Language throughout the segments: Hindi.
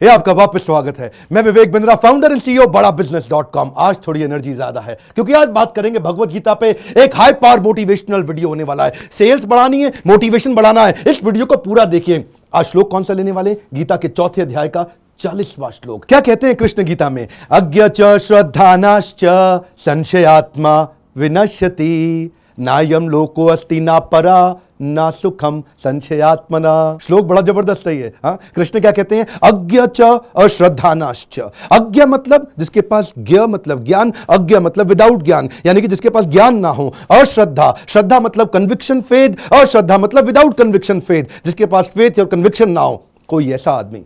ये आपका वापस स्वागत है। मैं Vivek Bindra, founder and CEO बड़ा बिजनेस.com। आज थोड़ी एनर्जी ज्यादा है क्योंकि आज बात करेंगे भगवत गीता पे। एक हाई पावर मोटिवेशनल वीडियो होने वाला है। सेल्स बढ़ानी है, मोटिवेशन बढ़ाना है, इस वीडियो को पूरा देखिए। आज श्लोक कौन सा लेने वाले? गीता के चौथे अध्याय का 40वां श्लोक। क्या कहते हैं कृष्ण गीता में? अज्ञ च श्रद्धानाश्च संशयात्मा विनश्यति नायम लोको अस्ति ना परा ना सुखम संशयात्मना। श्लोक बड़ा जबरदस्त है ये। कृष्ण क्या कहते हैं? अज्ञ च अश्रद्धानाश्च। अज्ञ मतलब जिसके पास, ज्ञ मतलब ज्ञान, अज्ञ मतलब विदाउट ज्ञान, यानी कि जिसके पास ज्ञान ना हो। अश्रद्धा, श्रद्धा मतलब कन्विक्शन फेथ, अश्रद्धा मतलब विदाउट कन्विक्शन फेथ, जिसके पास फेथ और कन्विक्शन ना हो। कोई ऐसा आदमी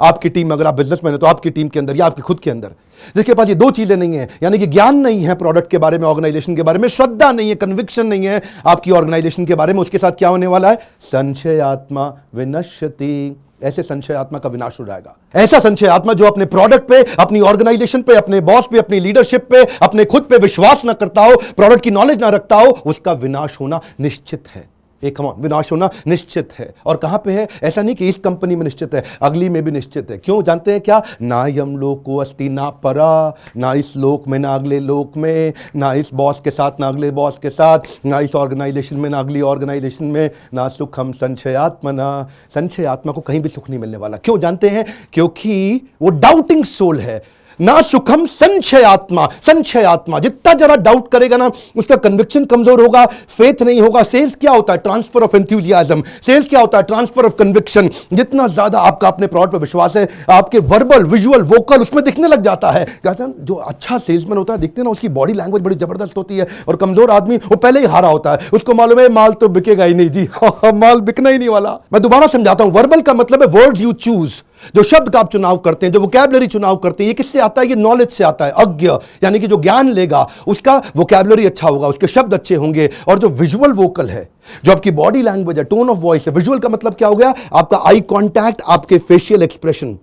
आपकी टीम, अगर आप बिजनेसमैन है तो आपकी टीम के अंदर या आपके खुद के अंदर, जिसके पास ये दो चीजें नहीं है, यानी कि ज्ञान नहीं है प्रोडक्ट के बारे में, ऑर्गेनाइजेशन के बारे में, श्रद्धा नहीं है, कन्विक्शन नहीं है आपकी ऑर्गेनाइजेशन के बारे में, उसके साथ क्या होने वाला है? संशयात्मा विनश्यति। ऐसे संशय आत्मा का विनाश हो जाएगा। ऐसा संशय आत्मा जो अपने प्रोडक्ट पे, अपनी ऑर्गेनाइजेशन पे, अपने बॉस पे, अपनी लीडरशिप पे, अपने खुद पे विश्वास ना करता हो, प्रोडक्ट की नॉलेज ना रखता हो, उसका विनाश होना निश्चित है। एक विनाश होना निश्चित है। और कहां पे है? ऐसा नहीं कि इस कंपनी में निश्चित है, अगली में भी निश्चित है। क्यों? जानते हैं क्या? ना यम लोको अस्ति ना परा, ना इस लोक में ना अगले लोक में, ना इस बॉस के साथ ना अगले बॉस के साथ, ना इस ऑर्गेनाइजेशन में ना अगली ऑर्गेनाइजेशन में, ना सुखम संशयात्मना। संशय आत्मा को कहीं भी सुख नहीं मिलने वाला। क्यों जानते हैं? क्योंकि वो डाउटिंग सोल है। ना सुखम संशय आत्मा। संशय आत्मा जितना जरा डाउट करेगा ना, उसका कन्विक्शन कमजोर होगा, फेथ नहीं होगा। सेल्स क्या होता है? Transfer of enthusiasm. सेल्स क्या होता है? Transfer of conviction. जितना ज्यादा आपका अपने प्रोडक्ट पर विश्वास है, आपके वर्बल, विजुअल, वोकल उसमें दिखने लग जाता है। कहते हैं जो अच्छा सेल्समैन होता है, दिखते हैं ना, उसकी बॉडी लैंग्वेज बड़ी जबरदस्त होती है। और कमजोर आदमी वो पहले ही हारा होता है, उसको मालूम है माल तो बिकेगा ही नहीं जी, माल बिकना ही नहीं वाला। मैं दोबारा समझाता हूं। वर्बल का मतलब है वर्ड यू चूज, जो शब्द का आप चुनाव करते हैं, जो वोकैबुलरी चुनाव करते हैं। ये किससे आता है? ये नॉलेज से आता है। अज्ञ यानी कि जो ज्ञान लेगा उसका वोकैबुलरी अच्छा होगा, उसके शब्द अच्छे होंगे। और जो विजुअल वोकल है, जो आपकी बॉडी लैंग्वेज है, टोन ऑफ वॉइस है। विजुअल का मतलब क्या हो गया? आपका आई कांटेक्ट, आपके फेशियल एक्सप्रेशन।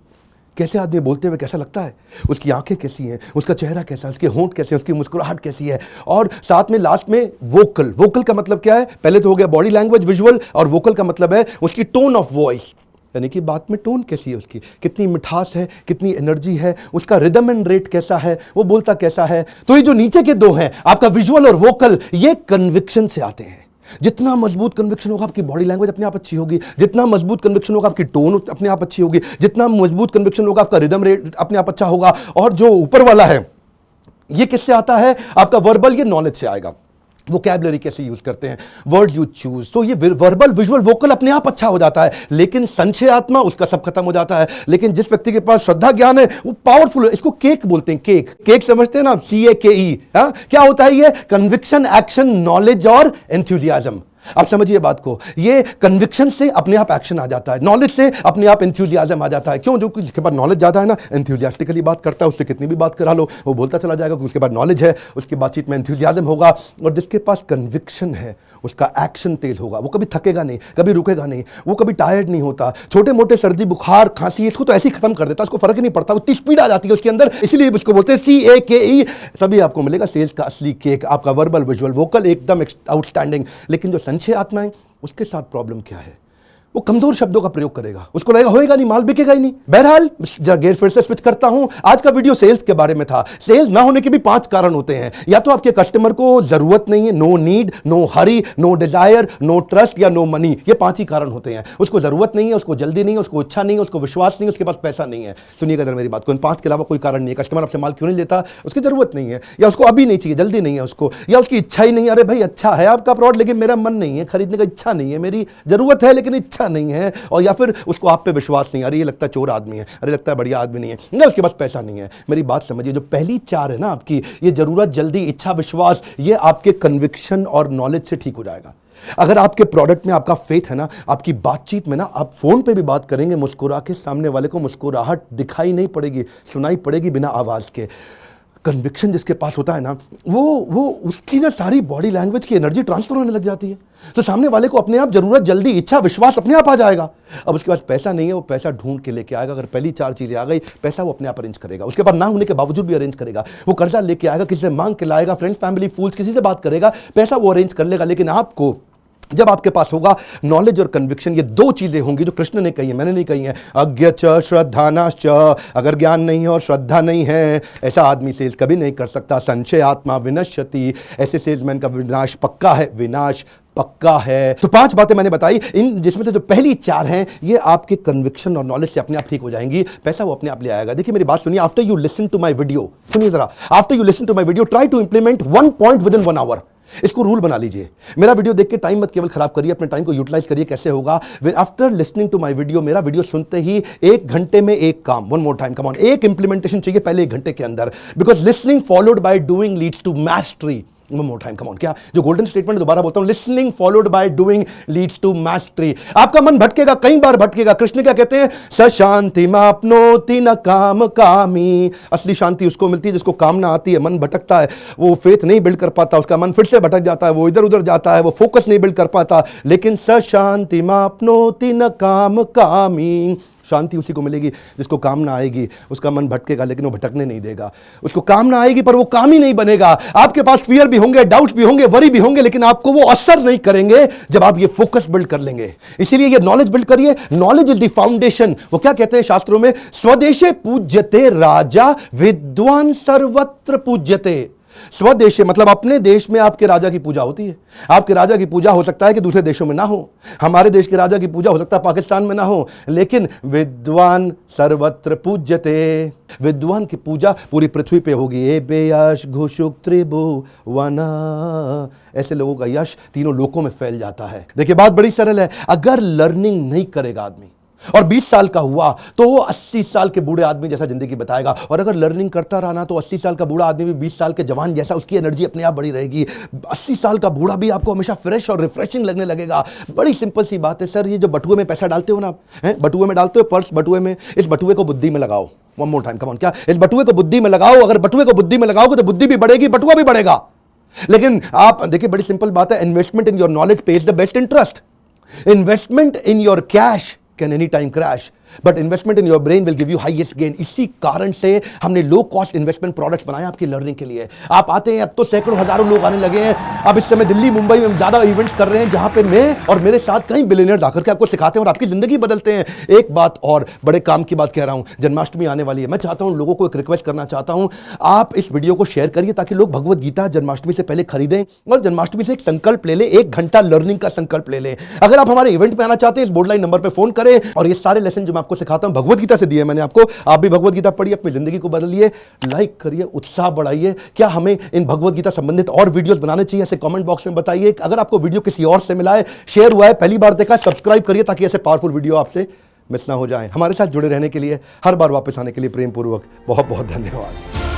कैसे आदमी बोलते हुए कैसा लगता है, उसकी आंखें कैसी हैं, उसका चेहरा कैसा है, उसके होंठ कैसे हैं, उसकी मुस्कुराहट कैसी है। और साथ में लास्ट में वोकल। वोकल का मतलब क्या है? पहले तो हो गया बॉडी लैंग्वेज, विजुअल, और वोकल का मतलब है उसकी टोन ऑफ वॉइस, यानी कि बात में टोन कैसी है उसकी, कितनी मिठास है, कितनी एनर्जी है, उसका रिदम एंड रेट कैसा है, वो बोलता कैसा है। तो ये जो नीचे के दो हैं, आपका विजुअल और वोकल, ये कन्विक्शन से आते हैं। जितना मजबूत कन्विक्शन होगा, आपकी बॉडी लैंग्वेज अपने आप अच्छी होगी। जितना मजबूत कन्विक्शन होगा, आपकी टोन अपने आप अच्छी होगी। जितना मजबूत कन्विक्शन होगा, आपका रिदम रेट अपने आप अच्छा होगा। और जो ऊपर वाला है, ये किससे आता है? आपका वर्बल, ये नॉलेज से आएगा। वोकैबुलरी कैसे यूज करते हैं, वर्ड यू चूज। तो ये वर्बल, विजुअल, वोकल अपने आप अच्छा हो जाता है। लेकिन संशय आत्मा, उसका सब खत्म हो जाता है। लेकिन जिस व्यक्ति के पास श्रद्धा ज्ञान है, वो पावरफुल है। इसको केक बोलते हैं। केक, केक समझते हैं ना? CAKE। क्या होता है ये? कन्विक्शन, एक्शन, नॉलेज और एंथुसियाज्म। आप समझिए बात को। ये कन्विक्शन से अपने आप एक्शन आ जाता है, नॉलेज से अपने आप एंथुसियाज्म आ जाता है। क्यों? जो जिसके पास नॉलेज ज्यादा है ना, एंथुसियास्टिकली बात करता है, उससे कितनी भी बात करा लो वो बोलता चला जाएगा, क्योंकि उसके पास नॉलेज है, उसकी बातचीत में एंथुसियाज्म होगा। और जिसके पास कन्विक्शन है, उसका एक्शन तेज होगा। वो कभी थकेगा नहीं, कभी रुकेगा नहीं, वो कभी टायर्ड नहीं होता। छोटे मोटे सर्दी, बुखार, खांसी, इसको तो ऐसे ही खत्म कर देता है, उसको फर्क ही नहीं पड़ता। उतनी स्पीड आ जाती है उसके अंदर, इसलिए इसको बोलते हैं CAKE। तभी आपको मिलेगा सेल्स का असली केक। आपका वर्बल, विजुअल, वोकल एकदम आउटस्टैंडिंग। लेकिन जो संशय आत्मा है, उसके साथ प्रॉब्लम क्या है? वो कमजोर शब्दों का प्रयोग करेगा, उसको लगेगा होएगा नहीं, माल बिकेगा ही नहीं। बहरहाल जरा गेट फिर से स्विच करता हूं। आज का वीडियो सेल्स के बारे में था। सेल्स ना होने के भी 5 कारण होते हैं। या तो आपके कस्टमर को जरूरत नहीं है, no need, no hurry, no desire, no trust या नो मनी। ये 5 ही कारण होते हैं। उसको जरूरत नहीं है, उसको जल्दी नहीं है, उसको इच्छा नहीं है, उसको विश्वास नहीं है, उसके पास पैसा नहीं है। सुनिएगा जरा मेरी बात को, इन 5 के अलावा कोई कारण नहीं है। कस्टमर आपसे माल क्यों नहीं लेता? उसकी जरूरत नहीं है, या उसको अभी नहीं चाहिए, जल्दी नहीं है उसको, या उसकी इच्छा ही नहीं है। अरे भाई अच्छा है आपका प्रोडक्ट, लेकिन मेरा मन नहीं है खरीदने का, इच्छा नहीं है, मेरी जरूरत है लेकिन इच्छा नहीं है। और या फिर उसको आप पे विश्वास नहीं, अरे ये लगता है चोर आदमी है, अरे लगता है बढ़िया आदमी नहीं है, ना उसके पास पैसा नहीं है। मेरी बात समझिए, जो पहली 4 है ना आपकी, ये जरूरत, जल्दी, इच्छा, विश्वास, ये आपके कन्विक्शन और नॉलेज से ठीक हो जाएगा। अगर आपके प्रोडक्ट में आपका फेथ है ना, आपकी बातचीत में ना, आप फोन पे भी बात करेंगे मुस्कुरा के, सामने वाले को मुस्कुराहट दिखाई नहीं पड़ेगी, सुनाई पड़ेगी बिना आवाज के। कन्विक्शन जिसके पास होता है ना, वो उसकी ना सारी बॉडी लैंग्वेज की एनर्जी ट्रांसफर होने लग जाती है। तो सामने वाले को अपने आप जरूरत, जल्दी, इच्छा, विश्वास अपने आप आ जाएगा। अब उसके पास पैसा नहीं है, वो पैसा ढूंढ के लेके आएगा। अगर पहली 4 चीजें आ गई, पैसा वो अपने आप अरेंज करेगा। उसके पास ना होने के बावजूद भी अरेंज करेगा। वो कर्जा लेके आएगा, किसी से मांग के लाएगा, फ्रेंड्स, फैमिली, फूल्स, किसी से बात करेगा, पैसा वो अरेंज कर लेगा। लेकिन आपको जब आपके पास होगा नॉलेज और कन्विक्शन, ये दो चीजें होंगी जो कृष्ण ने कही है, मैंने नहीं कही है। अज्ञ च श्रद्धानाश्च, अगर ज्ञान नहीं है और श्रद्धा नहीं है, ऐसा आदमी सेल्स कभी नहीं कर सकता। संशय आत्मा विनश्यति, ऐसे सेल्समैन का विनाश पक्का है, विनाश पक्का है। तो 5 बातें मैंने बताई, इन जिसमें से जो पहली 4 हैं ये आपके कन्विक्शन और नॉलेज से अपने आप ठीक हो जाएंगी, पैसा वो अपने आप ले आएगा। देखिए मेरी बात सुनिए, after you listen to my video, सुनिए जरा, after you listen to my video try to implement 1 point within 1 hour. इसको रूल बना लीजिए। मेरा वीडियो देख के टाइम मत केवल खराब करिए, अपने टाइम को यूटिलाइज करिए। कैसे होगा? After listening to my video, मेरा वीडियो सुनते ही 1 घंटे में एक काम, one more time, come on, एक इंप्लीमेंटेशन चाहिए पहले 1 घंटे के अंदर, because listening followed by doing leads to mastery. One more time, come on, क्या जो गोल्डन स्टेटमेंट दोबारा बोलता हूं, listening followed by doing leads to mastery. आपका मन भटकेगा, कई बार भटकेगा। कृष्ण क्या कहते हैं? स शांति मापनोति न काम कामी। असली शांति उसको मिलती है जिसको कामना आती है। मन भटकता है, वो फेथ नहीं बिल्ड कर पाता, उसका मन फिर से भटक जाता है, वो इधर उधर जाता है, वो फोकस नहीं बिल्ड कर पाता। लेकिन स शांति मापनोति न काम कामी, शांति उसी को मिलेगी जिसको कामना आएगी। उसका मन भटकेगा लेकिन वो भटकने नहीं देगा। उसको कामना आएगी पर वो काम ही नहीं बनेगा। आपके पास फियर भी होंगे, डाउट्स भी होंगे, वरी भी होंगे, लेकिन आपको वो असर नहीं करेंगे जब आप ये फोकस बिल्ड कर लेंगे। इसीलिए ये नॉलेज बिल्ड करिए। Knowledge is the foundation. वो क्या कहते हैं शास्त्रों में? स्वदेशे पूज्यते राजा, विद्वान सर्वत्र पूज्यते। स्वदेश मतलब अपने देश में आपके राजा की पूजा होती है। आपके राजा की पूजा हो सकता है कि दूसरे देशों में ना हो, हमारे देश के राजा की पूजा हो सकता है पाकिस्तान में ना हो, लेकिन विद्वान सर्वत्र पूज्यते। विद्वान की पूजा पूरी पृथ्वी पे होगी। ए बेयश घुशुक त्रिभुवना, ऐसे लोगों का यश तीनों लोकों में फैल जाता है। देखिए बात बड़ी सरल है। अगर लर्निंग नहीं करेगा आदमी और 20 साल का हुआ तो वो 80 साल के बूढ़े आदमी जैसा जिंदगी बताएगा, और अगर लर्निंग करता रहा ना तो 80 साल का बूढ़ा आदमी भी 20 साल के जवान जैसा, उसकी एनर्जी अपने आप बढ़ी रहेगी। 80 साल का बूढ़ा भी आपको हमेशा फ्रेश और रिफ्रेशिंग लगने लगेगा। बड़ी सिंपल सी बात है सर, ये जो बटुए में पैसा डालते हो ना आप, बटुए में डालते हो, पर्स बटुए में, इस बटुए को बुद्धि में लगाओ। One more time, come on, क्या? इस बटुए को बुद्धि में लगाओ। अगर बटुए को बुद्धि में लगाओगे तो बुद्धि भी बढ़ेगी, बटुआ भी बढ़ेगा। लेकिन आप देखिए बड़ी सिंपल बात है, investment in your knowledge page the best interest. Investment in your cash can any time crash, but investment in your brain will give you highest gain. इसी कारण से हमने लो कॉस्ट इन्वेस्टमेंट प्रोडक्ट्स बनाए आपकी लर्निंग के लिए। आप आते हैं, अब तो सैकड़ों हजारों लोग आने लगे हैं। अब इस समय दिल्ली मुंबई में ज्यादा इवेंट्स कर रहे हैं जहां पे मैं और मेरे साथ कई बिलियनर्स आकर के आपको सिखाते हैं और आपकी जिंदगी बदलते हैं। एक बात और, बड़े काम की बात कह रहा हूं, जन्माष्टमी आने वाली है। मैं चाहता हूं, लोगों को एक रिक्वेस्ट करना चाहता हूं, आप इस वीडियो को शेयर करिए ताकि लोग भगवत गीता जन्माष्टमी से पहले खरीदें और जन्माष्टमी से एक संकल्प ले ले, 1 घंटा लर्निंग का संकल्प ले ले। अगर आप हमारे इवेंट में आना चाहते हैं, इस बोर्ड लाइन नंबर पर फोन करें और ये सारे लेसन जो मैं आपको सिखाता हूं भगवत गीता से दिए मैंने आपको, आप भी भगवत गीता पढ़िए, अपनी जिंदगी को बदलिए। लाइक करिए, उत्साह बढ़ाइए। क्या हमें इन भगवत गीता संबंधित और वीडियोस बनाने चाहिए? ऐसे कमेंट बॉक्स में बताइए। अगर आपको वीडियो किसी और से मिला है, शेयर हुआ है, पहली बार देखा, सब्सक्राइब करिए ताकि ऐसे पावरफुल वीडियो आपसे मिस ना हो जाए। हमारे साथ जुड़े रहने के लिए, हर बार वापस आने के लिए प्रेम पूर्वक बहुत बहुत धन्यवाद।